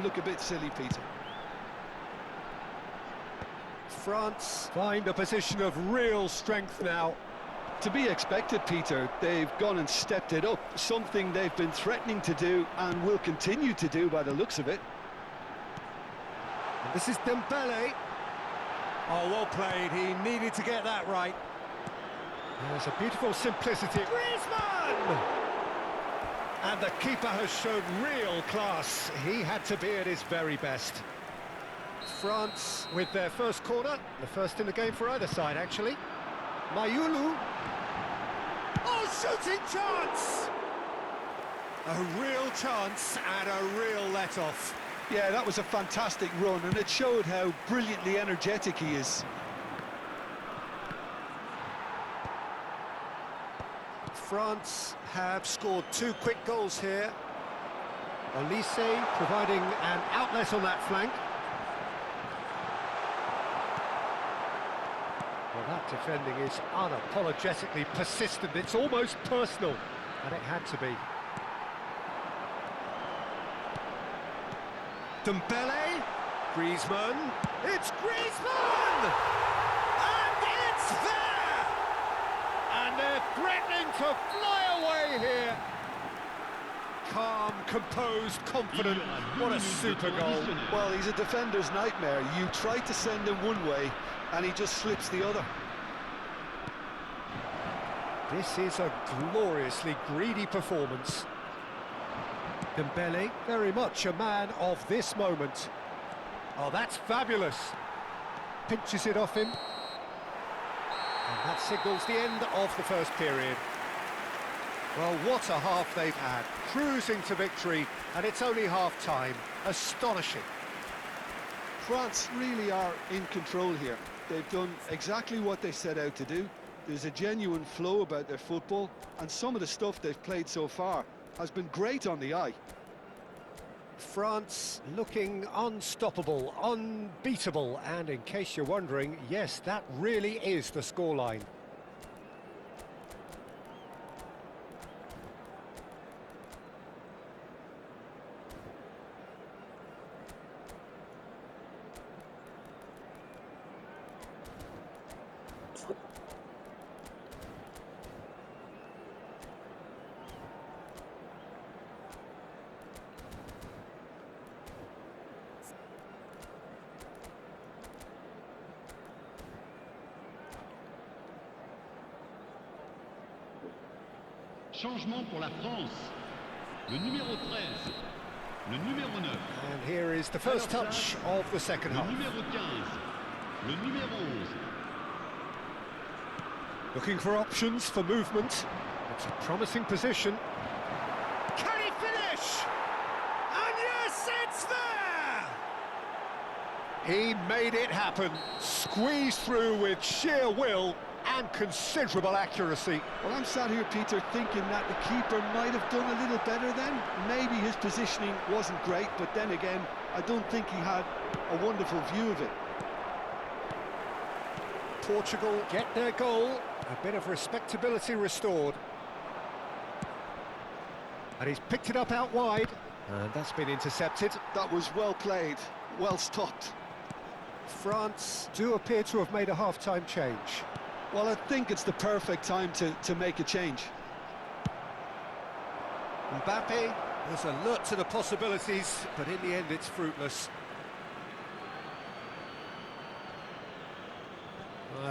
look a bit silly, Peter. France find a position of real strength now. To be expected, Peter. They've gone and stepped it up, something they've been threatening to do and will continue to do by the looks of it. And this is Dembele. Oh, well played. He needed to get that right. There's a beautiful simplicity. Griezmann! And the keeper has shown real class. He had to be at his very best. France with their first corner, the first in the game for either side, actually. Mayulu. Oh, shooting chance! A real chance and a real let-off. Yeah, that was a fantastic run, and it showed how brilliantly energetic he is. France have scored 2 quick goals here. Olise providing an outlet on that flank. Well, that defending is unapologetically persistent. It's almost personal, and it had to be. Dembele, Griezmann, it's Griezmann! And it's there! And they're threatening to fly away here. Calm, composed, confident, what a super goal. Well, he's a defender's nightmare. You try to send him one way, and he just slips the other. This is a gloriously greedy performance. Dembele, very much a man of this moment. Oh, that's fabulous. Pinches it off him. And that signals the end of the first period. Well, what a half they've had. Cruising to victory, and it's only half-time. Astonishing. France really are in control here. They've done exactly what they set out to do. There's a genuine flow about their football, and some of the stuff they've played so far has been great on the eye. France looking unstoppable, unbeatable, and in case you're wondering, yes, that really is the scoreline. Changement pour la France. Le numéro 13, le numéro 9. And here is the first touch of the second half. Le numéro 15, le numéro 11. Looking for options for movement. It's a promising position. Can he finish? And yes, it's there! He made it happen. Squeezed through with sheer will and considerable accuracy. Well, I'm sat here, Peter, thinking that the keeper might have done a little better then. Maybe his positioning wasn't great, but then again, I don't think he had a wonderful view of it. Portugal get their goal. A bit of respectability restored. And he's picked it up out wide. And that's been intercepted. That was well played, well stopped. France do appear to have made a half-time change. Well, I think it's the perfect time to make a change. Mbappe was alert to the possibilities, but in the end it's fruitless.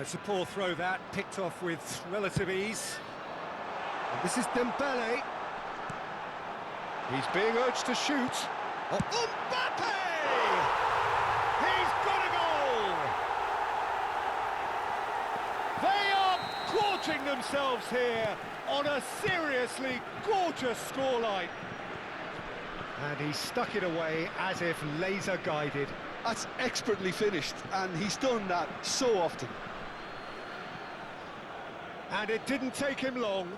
It's a poor throw that, picked off with relative ease. And this is Dembele. He's being urged to shoot. Oh, Mbappe! He's got a goal! They are gorging themselves here on a seriously gorgeous scoreline. And he stuck it away as if laser guided. That's expertly finished, and he's done that so often. And it didn't take him long.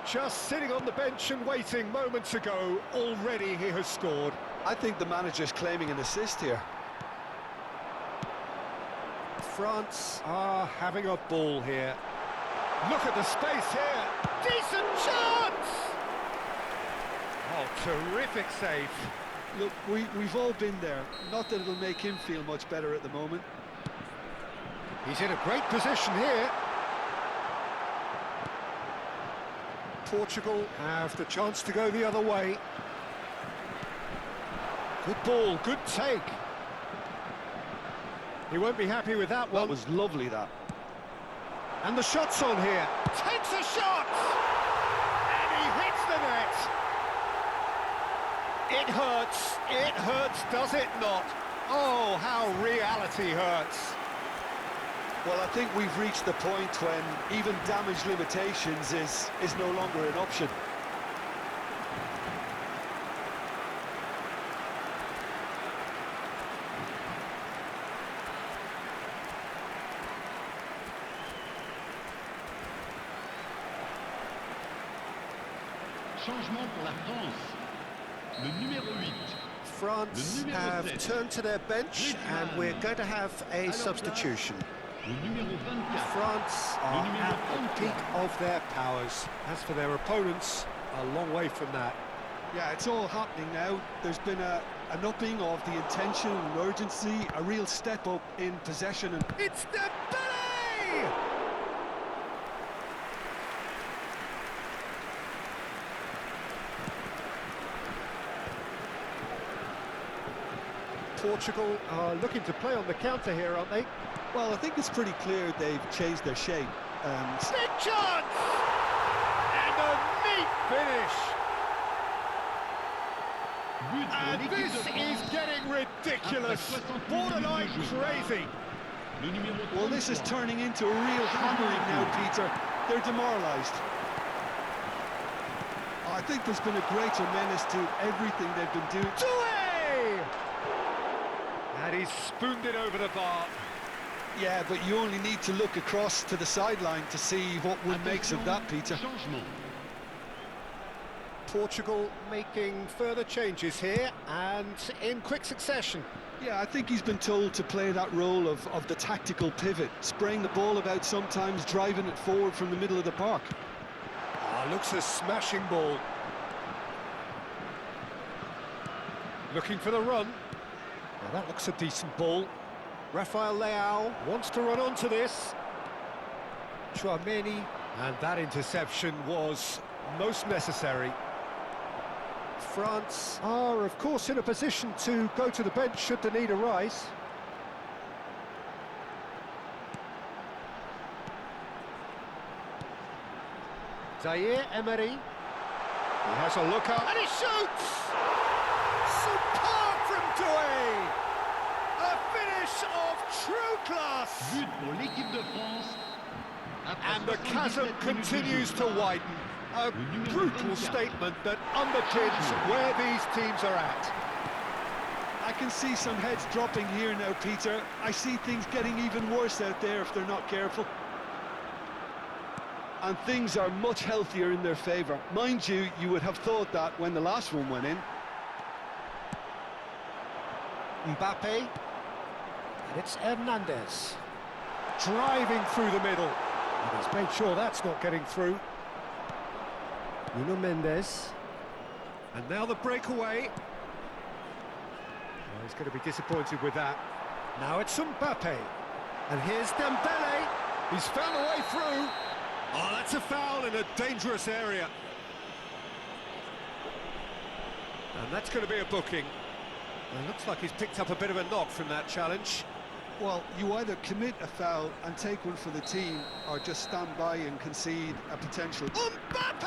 Just sitting on the bench and waiting moments ago, already he has scored. I think the manager's claiming an assist here. France are having a ball here. Look at the space here. Decent chance! Oh, terrific save. Look, we've all been there. Not that it'll make him feel much better at the moment. He's in a great position here. Portugal have the chance to go the other way. Good ball, good take. He won't be happy with that one. That was lovely, that. And the shot's on here. Takes a shot! And he hits the net. It hurts, does it not? Oh, how reality hurts. Well, I think we've reached the point when even damage limitations is no longer an option. Changement pour la France. Le numéro 8. France have turned to their bench and we're going to have a substitution. Le numéro 24. France are at the peak of their powers. As for their opponents, a long way from that. Yeah, it's all happening now. There's been an upping of the intention and urgency, a real step up in possession. And It's Dembele! Portugal are looking to play on the counter here, aren't they? well, I think it's pretty clear they've changed their shape. Big chance! And a neat finish! But pour And l'équipe this de is France. getting ridiculous, Après 68 borderline minutes de jeu. crazy. Le numéro Well, this is 33. turning into a real hammering now, Peter. They're demoralised. I think there's been a greater menace to everything they've been doing. Doué! And he's spooned it over the bar. Yeah, but you only need to look across to the sideline to see what one makes of that, Peter. Changement. Portugal making further changes here and in quick succession. Yeah, I think he's been told to play that role of the tactical pivot, spraying the ball about sometimes, driving it forward from the middle of the park. Looks a smashing ball. Looking for the run. Well, that looks a decent ball. Rafael Leao wants to run onto this. Chouameni, and that interception was most necessary. France are, of course, in a position to go to the bench should the need arise. Zaire Emery. He has a look up and he shoots! Superb from Doué! A finish of true class! But pour l'équipe de France. Après And the 77 chasm minutes de continues jeu. to widen. A brutal statement that underpins where these teams are at. I can see some heads dropping here now, Peter. I see things getting even worse out there if they're not careful. And things are much healthier in their favour. Mind you, you would have thought that when the last one went in. Mbappe. And it's Hernandez. Driving through the middle. And he's made sure that's not getting through. Nuno Mendes. And now the breakaway. Oh, he's going to be disappointed with that. Now it's Mbappe. And here's Dembele. He's found a way through. Oh, that's a foul in a dangerous area. And that's going to be a booking. It looks like he's picked up a bit of a knock from that challenge. Well, you either commit a foul and take one for the team, or just stand by and concede a potential. Mbappe!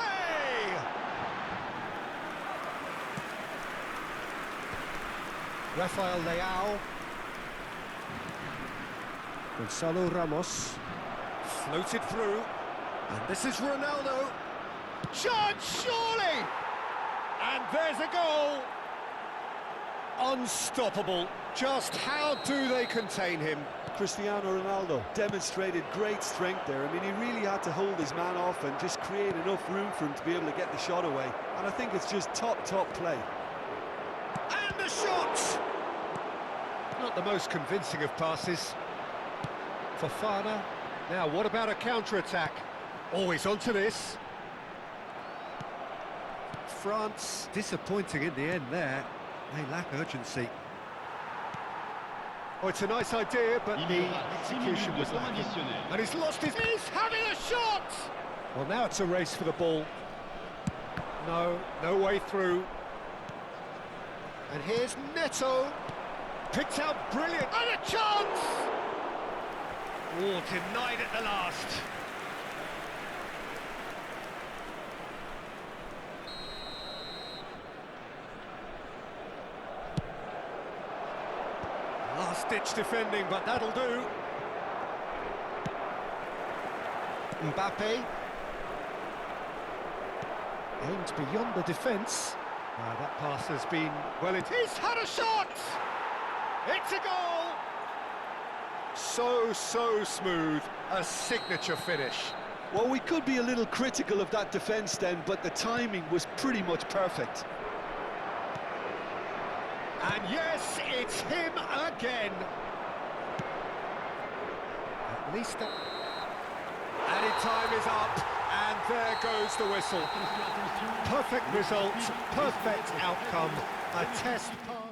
Rafael Leao. Gonzalo Ramos. Floated through. And this is Ronaldo. Chance, surely! And there's a goal! Unstoppable. Just how do they contain him? Cristiano Ronaldo demonstrated great strength there. I mean, he really had to hold his man off and just create enough room for him to be able to get the shot away. And I think it's just top play. And the shot! Not the most convincing of passes. Fofana. Now, what about a counter-attack? Always onto this. France disappointing in the end there. They lack urgency. Oh, it's a nice idea, but Il the y aura 6 minutes execution de was temps lacking. additionnel. And he's lost his... He's having a shot! Well, now it's a race for the ball. No, no way through. And here's Neto. Picked out brilliant. And a chance! Oh, denied at the last. Last-ditch defending, but that'll do. Mbappe. Aimed beyond the defence. That pass has been well... He's had a shot! It's a goal! So smooth. A signature finish. Well, we could be a little critical of that defence then, but the timing was pretty much perfect. And yes, it's him again. At least the... Added time is up, and there goes the whistle. Perfect result, perfect outcome, a test pass.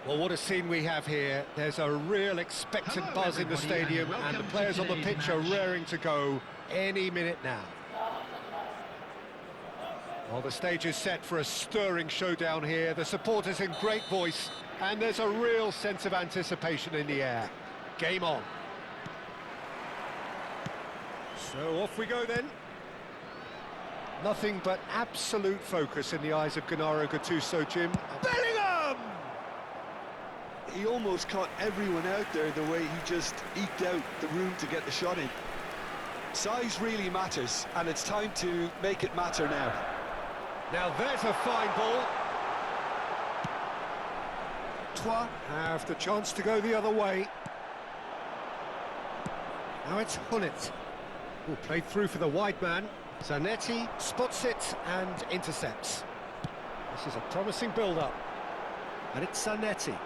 Well, what a scene we have here. There's a real expectant Hello, buzz in the everybody, stadium, and and the welcome players to on the today's pitch are match. raring to go any minute now. Well, the stage is set for a stirring showdown here. The supporters in great voice, and there's a real sense of anticipation in the air. Game on. So off we go then. Nothing but absolute focus in the eyes of Gennaro Gattuso, Jim. Bellingham! he almost caught everyone out there the way he just eked out the room to get the shot in. Size really matters, and it's time to make it matter now. Now there's a fine ball. Troyes have the chance to go the other way. Now it's Hullet, who played through for the wide man. Zanetti spots it and intercepts. This is a promising build-up. And it's Zanetti.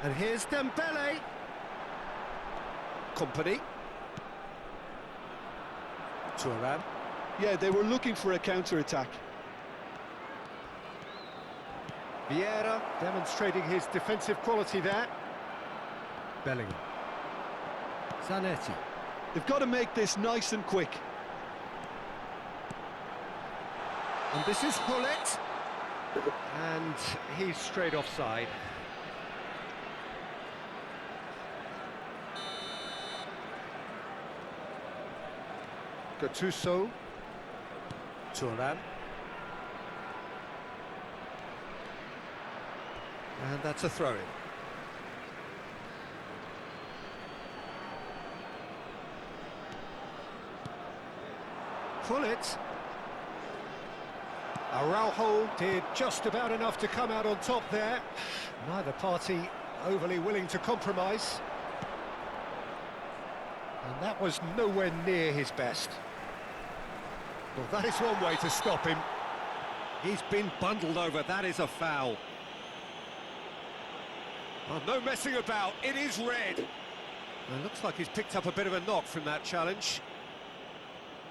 And here's Dembele. Company. Thuram. Yeah, they were looking for a counter-attack. Vieira demonstrating his defensive quality there. Bellingham. Zanetti. They've got to make this nice and quick. And this is Hullet. And he's straight offside. Gattuso. Thuram. And that's a throw-in. Hullet. Araujo did just about enough to come out on top there. Neither party overly willing to compromise. And that was nowhere near his best. Well, that is one way to stop him. He's been bundled over, that is a foul. Oh, no messing about, it is red. It looks like he's picked up a bit of a knock from that challenge.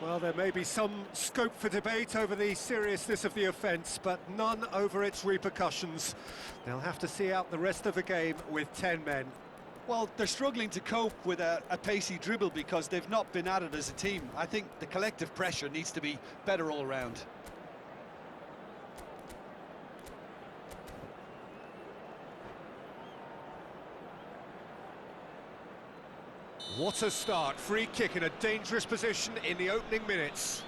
Well, there may be some scope for debate over the seriousness of the offence, but none over its repercussions. They'll have to see out the rest of the game with 10 men. Well, they're struggling to cope with a pacey dribble because they've not been at it as a team. I think the collective pressure needs to be better all round. What a start, free kick in a dangerous position in the opening minutes.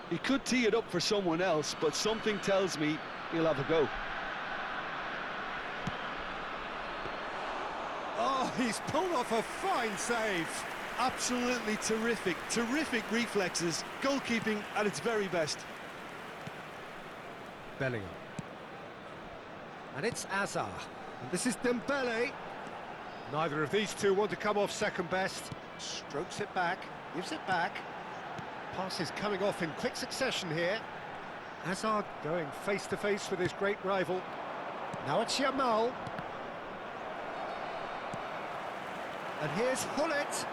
He could tee it up for someone else, but something tells me he'll have a go. Oh, he's pulled off a fine save. Absolutely terrific, terrific reflexes, goalkeeping at its very best. Bellingham. And it's Azar. And this is Dembele. Neither of these two want to come off second best. Strokes it back, gives it back. Pass is coming off in quick succession here. Hazard going face to face with his great rival. Now it's Yamal. And here's Hullet.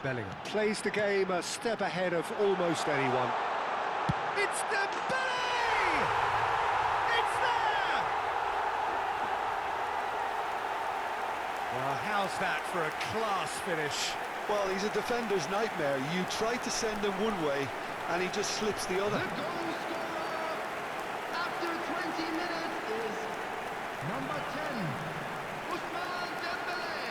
Bellingham plays the game a step ahead of almost anyone. It's Dembele! It's there! Well, how's that for a class finish? Well, he's a defender's nightmare. You try to send him one way, and he just slips the other. The goal scorer after 20 minutes is number 10, Ousmane Dembele.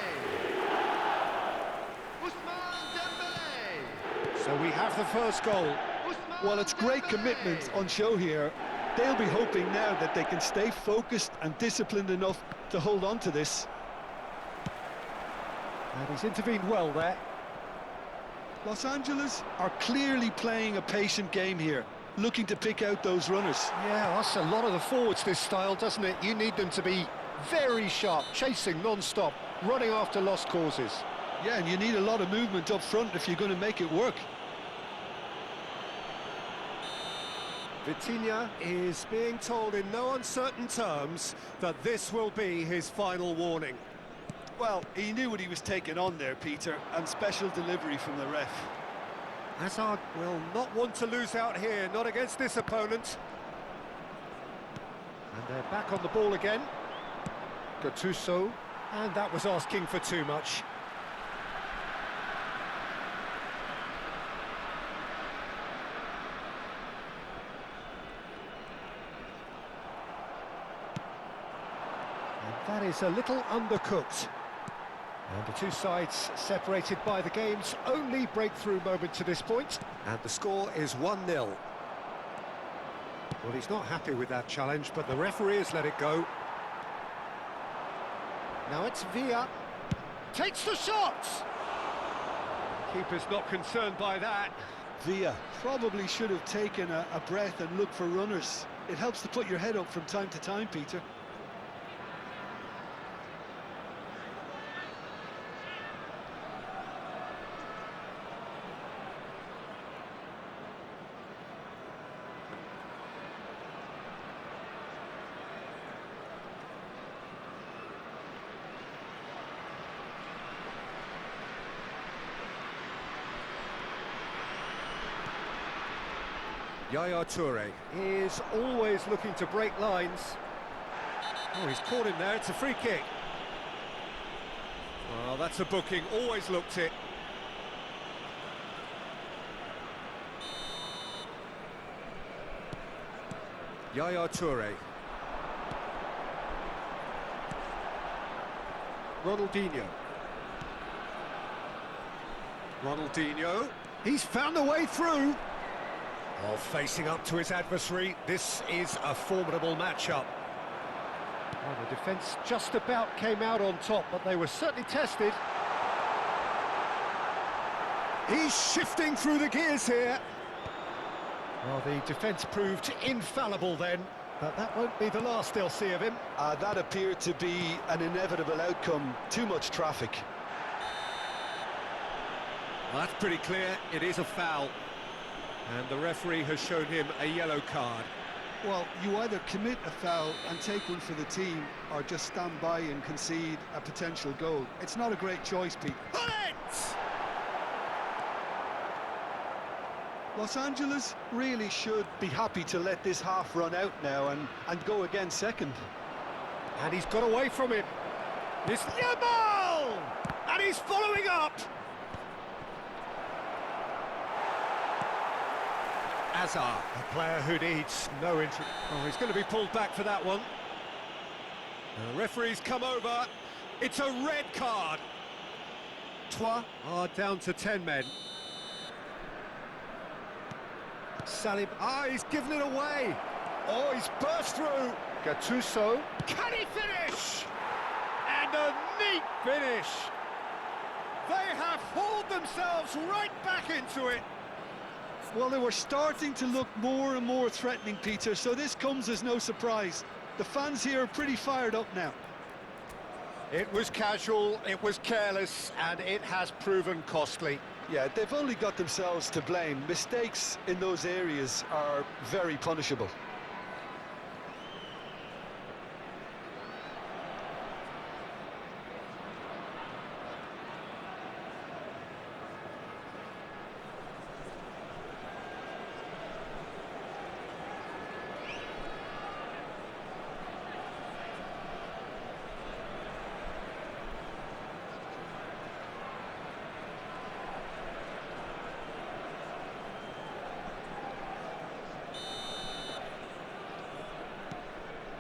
Ousmane Dembele. So we have the first goal. Ousmane Well, it's great Dembele. commitment on show here. They'll be hoping now that they can stay focused and disciplined enough to hold on to this. And he's intervened well there. Los Angeles are clearly playing a patient game here, looking to pick out those runners. Yeah, that's a lot of the forwards, this style, doesn't it? You need them to be very sharp, chasing non-stop, running after lost causes. Yeah, and you need a lot of movement up front if you're going to make it work. Vitinha is being told in no uncertain terms that this will be his final warning. Well, he knew what he was taking on there, Peter, and special delivery from the ref. Hazard will not want to lose out here, not against this opponent. And they're back on the ball again. Gattuso, and that was asking for too much. And that is a little undercooked. And the two sides separated by the game's only breakthrough moment to this point. And the score is 1-0. Well, he's not happy with that challenge, but the referee has let it go. Now it's Villa. Takes the shot! Keeper's not concerned by that. Villa probably should have taken a breath and looked for runners. It helps to put your head up from time to time, Peter. Yaya Toure is always looking to break lines. Oh, he's caught him there, it's a free kick. Well, that's a booking, always looked it. Yaya Toure. Ronaldinho. Ronaldinho, he's found a way through. Oh, facing up to his adversary, this is a formidable matchup. Well, the defence just about came out on top, but they were certainly tested. He's shifting through the gears here. Well, the defence proved infallible then, but that won't be the last they'll see of him. That appeared to be an inevitable outcome. Too much traffic. Well, that's pretty clear, it is a foul. And the referee has shown him a yellow card. Well, you either commit a foul and take one for the team, or just stand by and concede a potential goal. It's not a great choice, Pete. Bullet! Los Angeles really should be happy to let this half run out now and go again second. And he's got away from him. It's Yamal! And he's following up! Hazard, a player who needs no entry. Oh, he's going to be pulled back for that one. The referee's come over. It's a red card. Troyes are down to 10 men. Salim, he's given it away. Oh, he's burst through. Gattuso, can he finish? And a neat finish. They have hauled themselves right back into it. Well, they were starting to look more and more threatening, Peter, so this comes as no surprise. The fans here are pretty fired up now. It was casual, it was careless, and it has proven costly. Yeah, they've only got themselves to blame. Mistakes in those areas are very punishable.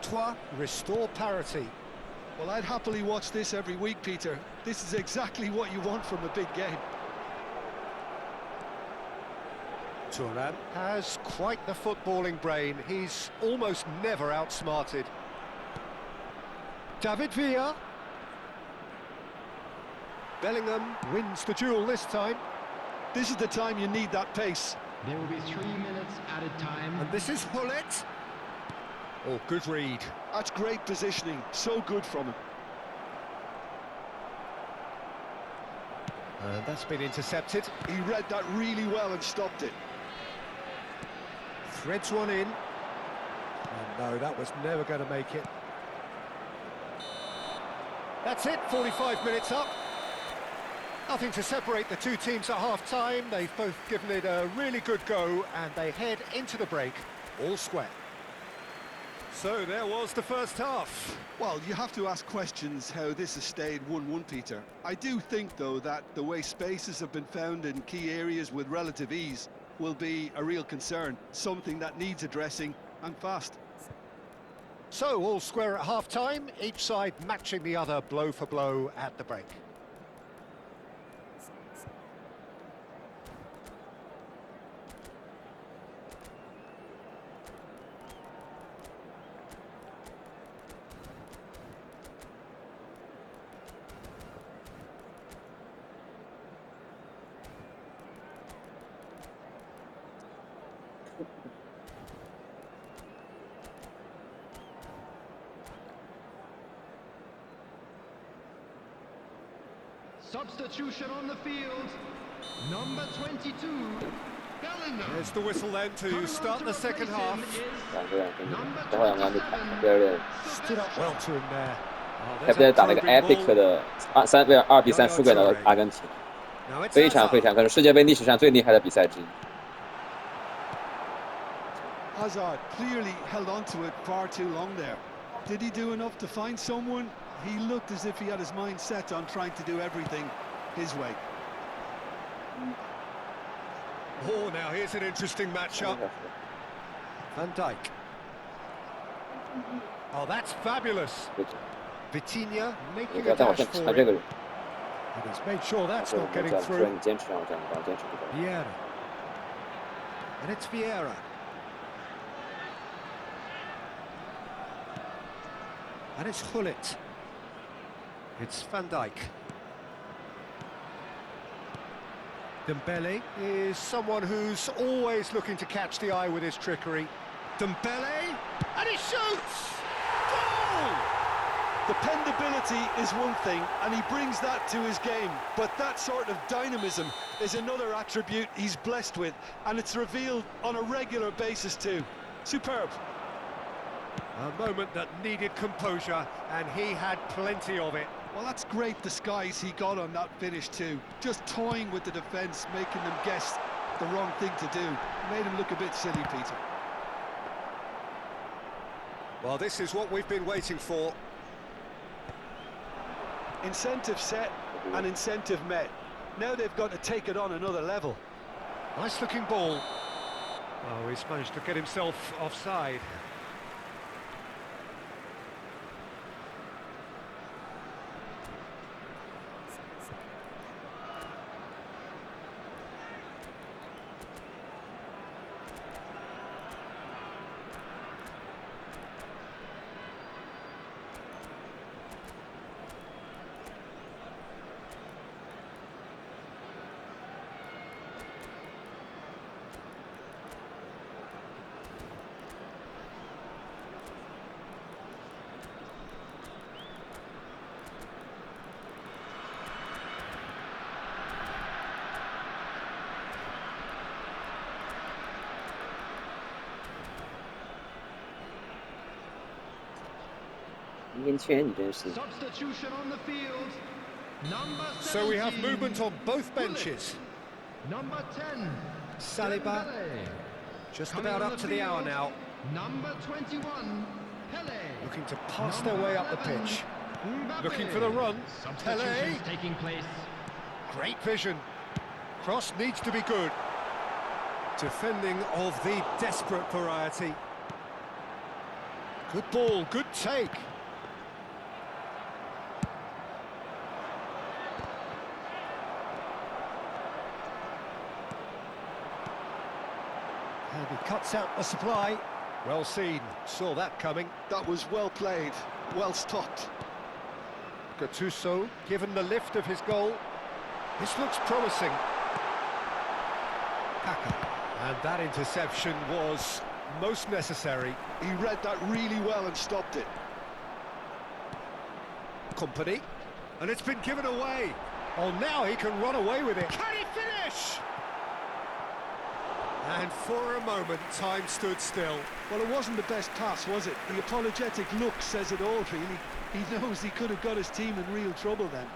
Troyes restore parity. Well, I'd happily watch this every week, Peter. This is exactly what you want from a big game. Thuram has quite the footballing brain. He's almost never outsmarted. David Villa. Bellingham wins the duel this time. This is the time you need that pace. There will be 3 minutes added time. And this is Hullet. Oh, good read. That's great positioning. So good from him. And that's been intercepted. He read that really well and stopped it. Threads one in. And no, that was never going to make it. That's it, 45 minutes up. Nothing to separate the two teams at half-time. They've both given it a really good go, and they head into the break all square. So there was the first half. Well, you have to ask questions how this has stayed 1-1, Peter. I do think, though, that the way spaces have been found in key areas with relative ease will be a real concern, something that needs addressing, and fast. So all square at half-time, each side matching the other blow for blow at the break. Substitution on the field. Number 22, Bellingham. There's the whistle then to start the second half. 两个人跟你等会儿我们要去看第二任， Stood up well to him there. Oh, 还 there's 不在 a 打那个 probing epic ball. 的2-3输给了阿根廷， Now it's 非常 Hazard. 可能世界杯历史上最厉害的比赛之一。 Hazard clearly held on to it far too long there. Did he do enough to find someone? He looked as if he had his mind set on trying to do everything his way. Oh, now here's an interesting matchup. Van Dijk. Oh, that's fabulous. Vitinha 你 making 不要 a 再往 dash 前 for 传这 him. 个人， And he's made sure that's 所以 not 我们 getting 这样说 through. 你坚持，让我这样把坚持不了。 Vieira. And it's Vieira. And it's Gullit. It's Van Dijk. Dembele is someone who's always looking to catch the eye with his trickery. Dembele, and he shoots! Goal! Dependability is one thing, and he brings that to his game. But that sort of dynamism is another attribute he's blessed with, and it's revealed on a regular basis too. Superb. A moment that needed composure, and he had plenty of it. Well, that's great disguise he got on that finish too. Just toying with the defence, making them guess the wrong thing to do. Made him look a bit silly, Peter. Well, this is what we've been waiting for. Incentive set and incentive met. Now they've got to take it on another level. Nice looking ball. Oh, he's managed to get himself offside. Substitution on the field. Number 17, So we have movement on both benches. Number 10, Saliba, Dembele. just Coming about on up the to the hour field, now. Number 21, Pele. Looking to pass Number their way up the 11, pitch. Mbappe. Looking for the run. Pele. Substitutions taking place. Great vision. Cross needs to be good. Defending of the desperate variety. Good ball, good take. And he cuts out the supply. Well seen, saw that coming. That was well played, well stopped. Gattuso given the lift of his goal. This looks promising. Kaka. And that interception was most necessary. He read that really well and stopped it. Company. And it's been given away. Oh, now he can run away with it. Can he finish? And for a moment, time stood still. Well, it wasn't the best pass, was it? The apologetic look says it all, really. He knows he could have got his team in real trouble then.